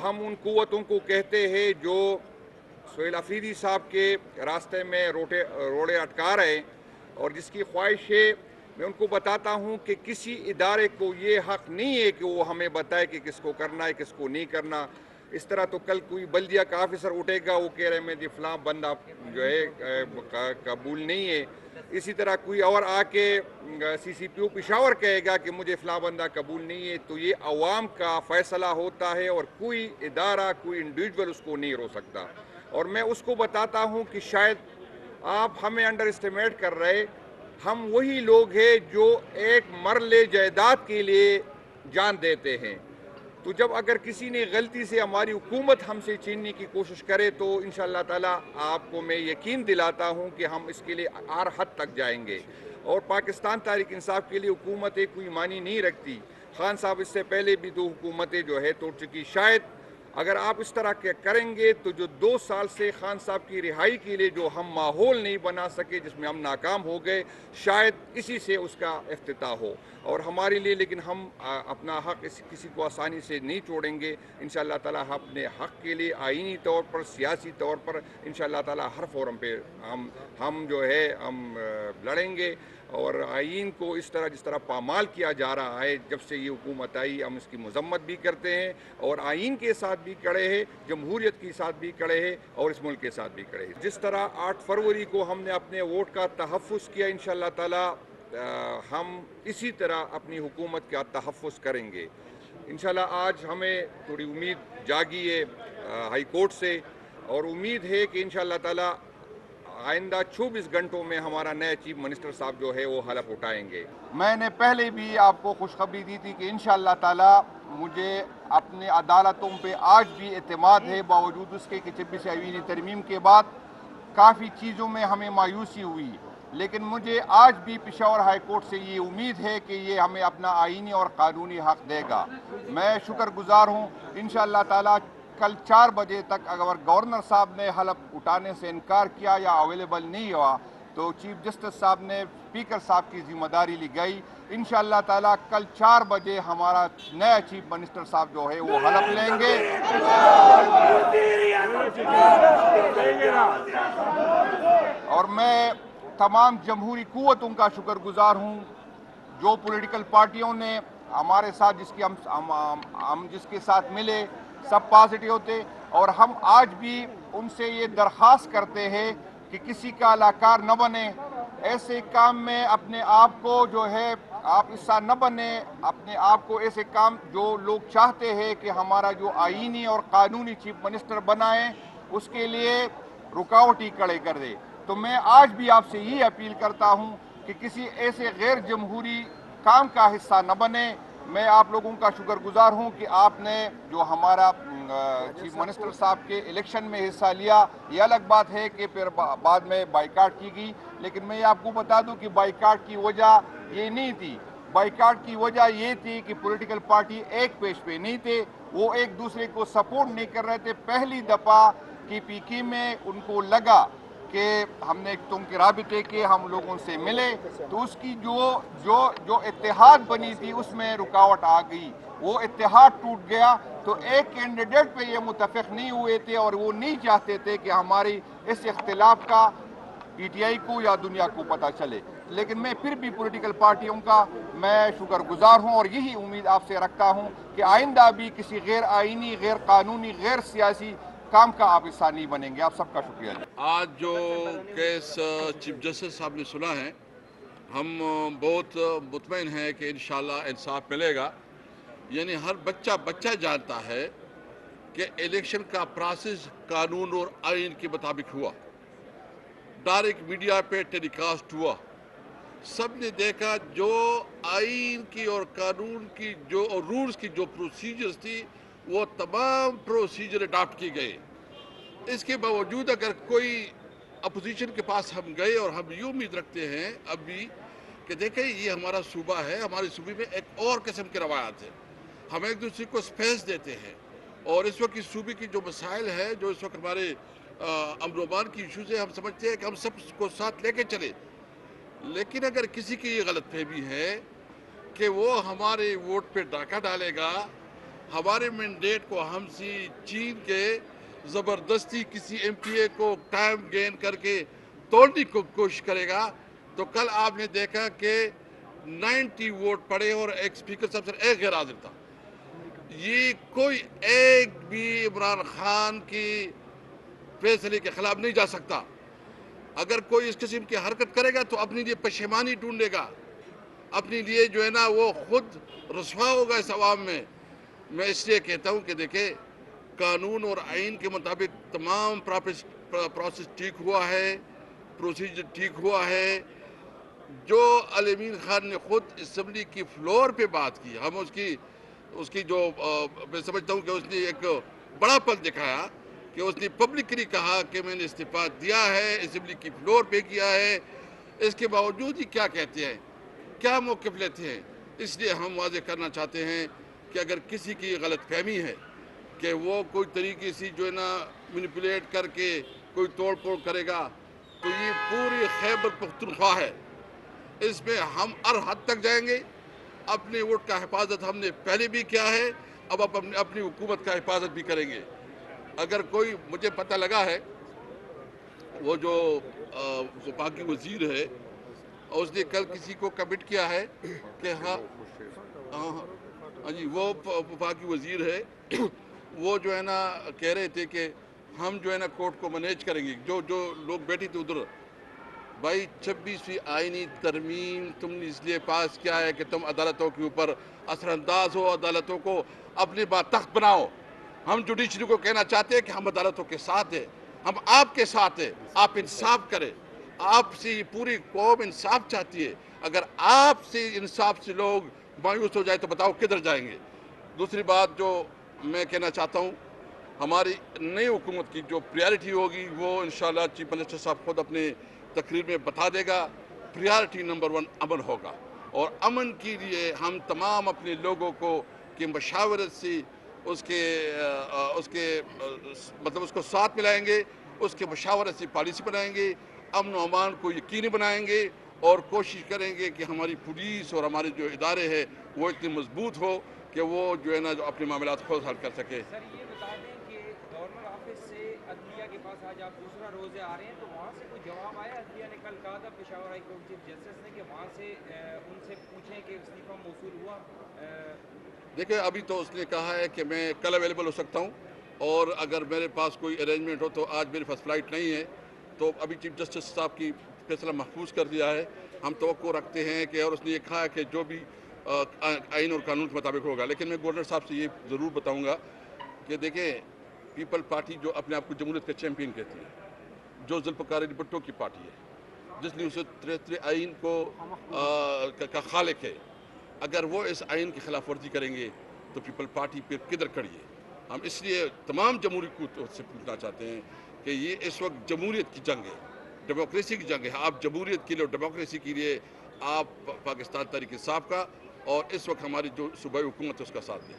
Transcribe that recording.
ہم ان قوتوں کو کہتے ہیں جو سہیل آفریدی صاحب کے راستے میں روڑے اٹکا رہے، اور جس کی خواہش ہے، میں ان کو بتاتا ہوں کہ کسی ادارے کو یہ حق نہیں ہے کہ وہ ہمیں بتائے کہ کس کو کرنا ہے کس کو نہیں کرنا۔ اس طرح تو کل کوئی بلدیہ کا آفیسر اٹھے گا، وہ کہہ رہے میں فلاں بندہ جو ہے قبول نہیں ہے، اسی طرح کوئی اور آ کے سی سی پی او پشاور کہے گا کہ مجھے فلاں بندہ قبول نہیں ہے، تو یہ عوام کا فیصلہ ہوتا ہے اور کوئی ادارہ کوئی انڈیویجول اس کو نہیں رو سکتا۔ اور میں اس کو بتاتا ہوں کہ شاید آپ ہمیں انڈر اسٹیمیٹ کر رہے، ہم وہی لوگ ہیں جو ایک مرلے جائیداد کے لیے جان دیتے ہیں۔ تو جب اگر کسی نے غلطی سے ہماری حکومت ہم سے چھیننے کی کوشش کرے تو انشاءاللہ تعالیٰ آپ کو میں یقین دلاتا ہوں کہ ہم اس کے لیے ہر حد تک جائیں گے۔ اور پاکستان تحریک انصاف کے لیے حکومتیں کوئی معنی نہیں رکھتی۔ خان صاحب اس سے پہلے بھی 2 حکومتیں جو ہے توڑ چکی۔ شاید اگر آپ اس طرح کے کریں گے تو جو 2 سال سے خان صاحب کی رہائی کے لیے جو ہم ماحول نہیں بنا سکے، جس میں ہم ناکام ہو گئے، شاید اسی سے اس کا افتتاح ہو۔ اور ہمارے لیے لیکن ہم اپنا حق کسی کو آسانی سے نہیں چھوڑیں گے۔ انشاءاللہ تعالیٰ ہم اپنے حق کے لیے آئینی طور پر، سیاسی طور پر انشاءاللہ تعالیٰ ہر فورم پہ ہم جو ہے ہم لڑیں گے، اور آئین کو اس طرح پامال کیا جا رہا ہے جب سے یہ حکومت آئی، ہم اس کی مذمت بھی کرتے ہیں اور آئین کے ساتھ بھی کڑے ہیں، جمہوریت کے ساتھ بھی کڑے ہیں اور اس ملک کے ساتھ بھی کڑے ہیں۔ جس طرح 8 فروری کو ہم نے اپنے ووٹ کا تحفظ کیا، انشاءاللہ تعالیٰ ہم اسی طرح اپنی حکومت کا تحفظ کریں گے۔ انشاءاللہ آج ہمیں تھوڑی امید جاگی ہے ہائی کورٹ سے، اور امید ہے کہ انشاءاللہ تعالیٰ آئندہ 24 گھنٹوں میں ہمارا نیا چیف منسٹر صاحب جو ہے وہ حلف اٹھائیں گے۔ میں نے پہلے بھی آپ کو خوشخبری دی تھی کہ انشاءاللہ تعالیٰ مجھے اپنے عدالتوں پہ آج بھی اعتماد ہے، باوجود اس کے کہ 26 آئینی ترمیم کے بعد کافی چیزوں میں ہمیں مایوسی ہوئی، لیکن مجھے آج بھی پشاور ہائی کورٹ سے یہ امید ہے کہ یہ ہمیں اپنا آئینی اور قانونی حق دے گا۔ میں شکر گزار ہوں۔ انشاءاللہ تعالیٰ کل 4 بجے تک اگر گورنر صاحب نے حلف اٹھانے سے انکار کیا یا اویلیبل نہیں ہوا تو چیف جسٹس صاحب نے اسپیکر صاحب کی ذمہ داری لی گئی۔ انشاءاللہ تعالیٰ کل 4 بجے ہمارا نیا چیف منسٹر صاحب جو ہے وہ حلف لیں گے، اور میں تمام جمہوری قوتوں کا شکر گزار ہوں جو پولیٹیکل پارٹیوں نے ہمارے ساتھ ہم جس کے ساتھ ملے سب پازیٹیو تھے، اور ہم آج بھی ان سے یہ درخواست کرتے ہیں کہ کسی کا علاقار نہ بنے، ایسے کام میں اپنے آپ کو جو ہے آپ حصہ نہ بنے، اپنے آپ کو ایسے کام جو لوگ چاہتے ہیں کہ ہمارا جو آئینی اور قانونی چیف منسٹر بنائیں اس کے لیے رکاوٹ ہی کھڑے کر دے۔ تو میں آج بھی آپ سے یہ اپیل کرتا ہوں کہ کسی ایسے غیر جمہوری کام کا حصہ نہ بنے۔ میں آپ لوگوں کا شکر گزار ہوں کہ آپ نے جو ہمارا چیف منسٹر صاحب کے الیکشن میں حصہ لیا، یہ الگ بات ہے کہ پھر بعد میں بائیکاٹ کی گئی، لیکن میں آپ کو بتا دوں کہ بائیکاٹ کی وجہ یہ نہیں تھی۔ بائیکاٹ کی وجہ یہ تھی کہ پولیٹیکل پارٹی ایک پیج پہ نہیں تھے، وہ ایک دوسرے کو سپورٹ نہیں کر رہے تھے۔ پہلی دفعہ کی پی کی میں ان کو لگا کہ ہم نے تم کے رابطے کے ہم لوگوں سے ملے تو اس کی جو اتحاد بنی تھی اس میں رکاوٹ آ گئی، وہ اتحاد ٹوٹ گیا۔ تو ایک کینڈیڈیٹ پہ یہ متفق نہیں ہوئے تھے اور وہ نہیں چاہتے تھے کہ ہماری اس اختلاف کا پی ٹی آئی کو یا دنیا کو پتہ چلے۔ لیکن میں پھر بھی پولیٹیکل پارٹیوں کا میں شکر گزار ہوں اور یہی امید آپ سے رکھتا ہوں کہ آئندہ بھی کسی غیر آئینی، غیر قانونی، غیر سیاسی کام کا آپ حصہ نہیں بنیں گے۔ آپ سب کا شکریہ۔ آج جو کیس چیف جسٹس صاحب نے سنا ہے، ہم بہت مطمئن ہیں کہ انشاءاللہ انصاف ملے گا۔ یعنی ہر بچہ جانتا ہے کہ الیکشن کا پروسیس قانون اور آئین کے مطابق ہوا، ڈائریکٹ میڈیا پہ ٹیلی کاسٹ ہوا، سب نے دیکھا جو آئین کی اور قانون کی جو اور رولز کی جو پروسیجرز تھی وہ تمام پروسیجر اڈاپٹ کی گئے۔ اس کے باوجود اگر کوئی اپوزیشن کے پاس ہم گئے اور ہم یہ امید رکھتے ہیں اب بھی کہ دیکھیں یہ ہمارا صوبہ ہے، ہمارے صوبے میں ایک اور قسم کی روایات ہے، ہم ایک دوسرے کو سپیس دیتے ہیں، اور اس وقت اس صوبے کی جو مسائل ہے، جو اس وقت ہمارے امن و امان کی ایشوز ہے، ہم سمجھتے ہیں کہ ہم سب کو ساتھ لے کے چلے۔ لیکن اگر کسی کی یہ غلط فہمی ہے کہ وہ ہمارے ووٹ پہ ڈاکہ ڈالے گا، ہمارے مینڈیٹ کو ہم سی چین کے زبردستی کسی ایم پی اے کو قائم گین کر کے توڑنے کو کوشش کرے گا تو کل آپ نے دیکھا کہ 90 ووٹ پڑے اور ایک اسپیکر صاحب سے ایک غیر حاضر تھا. یہ کوئی ایک بھی عمران خان کی فیصلے کے خلاف نہیں جا سکتا. اگر کوئی اس قسم کی حرکت کرے گا تو اپنے لیے پشیمانی ڈھونڈے گا, اپنے لیے جو ہے نا وہ خود رسوا ہوگا اس عوام میں. میں اس لیے کہتا ہوں کہ دیکھیں قانون اور آئین کے مطابق تمام پروسیس ٹھیک ہوا ہے, پروسیجر ٹھیک ہوا ہے. جو علمین خان نے خود اسمبلی کی فلور پہ بات کی, ہم اس کی جو میں سمجھتا ہوں کہ اس نے ایک بڑا پن دکھایا کہ اس نے پبلکلی کہا کہ میں نے استعفیٰ دیا ہے, اسمبلی کی فلور پہ کیا ہے. اس کے باوجود ہی کیا کہتے ہیں, کیا موقف لیتے ہیں. اس لیے ہم واضح کرنا چاہتے ہیں کہ اگر کسی کی غلط فہمی ہے کہ وہ کوئی طریقے سے جو ہے نا مینیپولیٹ کر کے کوئی توڑ پھوڑ کرے گا تو یہ پوری خیبر پختونخوا ہے, اس میں ہم ہر حد تک جائیں گے. اپنے ووٹ کا حفاظت ہم نے پہلے بھی کیا ہے, اب اپنی حکومت کا حفاظت بھی کریں گے. اگر کوئی مجھے پتہ لگا ہے وہ جو وفاقی وزیر ہے اس نے کل کسی کو کمٹ کیا ہے کہ ہاں جی وہ وفاقی وزیر ہے, وہ جو ہے نا کہہ رہے تھے کہ ہم جو ہے نا کورٹ کو مینیج کریں گے. جو لوگ بیٹھے تھے ادھر, بھائی 26ویں آئینی ترمیم تم نے اس لیے پاس کیا ہے کہ تم عدالتوں کے اوپر اثر انداز ہو, عدالتوں کو اپنے تخت بناؤ. ہم جوڈیشری کو کہنا چاہتے ہیں کہ ہم عدالتوں کے ساتھ ہیں, ہم آپ کے ساتھ ہیں, آپ انصاف کریں. آپ سے یہ پوری قوم انصاف چاہتی ہے. اگر آپ سے انصاف سے لوگ مایوس ہو جائے تو بتاؤ کدھر جائیں گے. دوسری بات جو میں کہنا چاہتا ہوں, ہماری نئی حکومت کی جو پریارٹی ہوگی وہ انشاءاللہ چیف منسٹر صاحب خود اپنے تقریر میں بتا دے گا. پریارٹی نمبر 1 امن ہوگا, اور امن کے لیے ہم تمام اپنے لوگوں کو کی مشاورت سے اس کو ساتھ ملائیں گے, اس کے مشاورت سے پالیسی بنائیں گے, امن و امان کو یقینی بنائیں گے, اور کوشش کریں گے کہ ہماری پولیس اور ہمارے جو ادارے ہیں وہ اتنے مضبوط ہو کہ وہ جو ہے نا جو اپنے معاملات خود حل کر سکے. سر یہ بتا دیں کہ گورنر آفس سے عدلیہ کے پاس آج آپ دوسرا روزے آ رہے ہیں, تو وہاں سے کوئی جواب آیا؟ عدلیہ نے کل کہا تھا Peshawar high court chief justice نے کہ وہاں سے ان سے پوچھیں کہ استعفیٰ موصول ہوا. دیکھیں ابھی تو اس نے کہا ہے کہ میں کل اویلیبل ہو سکتا ہوں, اور اگر میرے پاس کوئی ارینجمنٹ ہو تو آج میرے پاس فلائٹ نہیں ہے, تو ابھی چیف جسٹس صاحب کی فیصلہ محفوظ کر دیا ہے. ہم توقع رکھتے ہیں کہ, اور اس نے یہ کہا ہے کہ جو بھی آئین اور قانون کے مطابق ہوگا. لیکن میں گورنر صاحب سے یہ ضرور بتاؤں گا کہ دیکھیں پیپل پارٹی جو اپنے آپ کو جمہوریت کا چیمپئن کہتی ہے, جو ذوالفقار بھٹو کی پارٹی ہے جس نے اسے 73 آئین کا خالق ہے, اگر وہ اس آئین کی خلاف ورزی کریں گے تو پیپل پارٹی پھر کدھر کھڑی ہے. ہم اس لیے تمام جمہوری کو سے پوچھنا چاہتے ہیں کہ یہ اس وقت جمہوریت کی جنگ ہے, ڈیموکریسی کی جنگ ہے. آپ جمہوریت کے لیے اور ڈیموکریسی کے لیے آپ پاکستان تحریک انصاف کا اور اس وقت ہماری جو صوبائی حکومت ہے اس کا ساتھ دیں.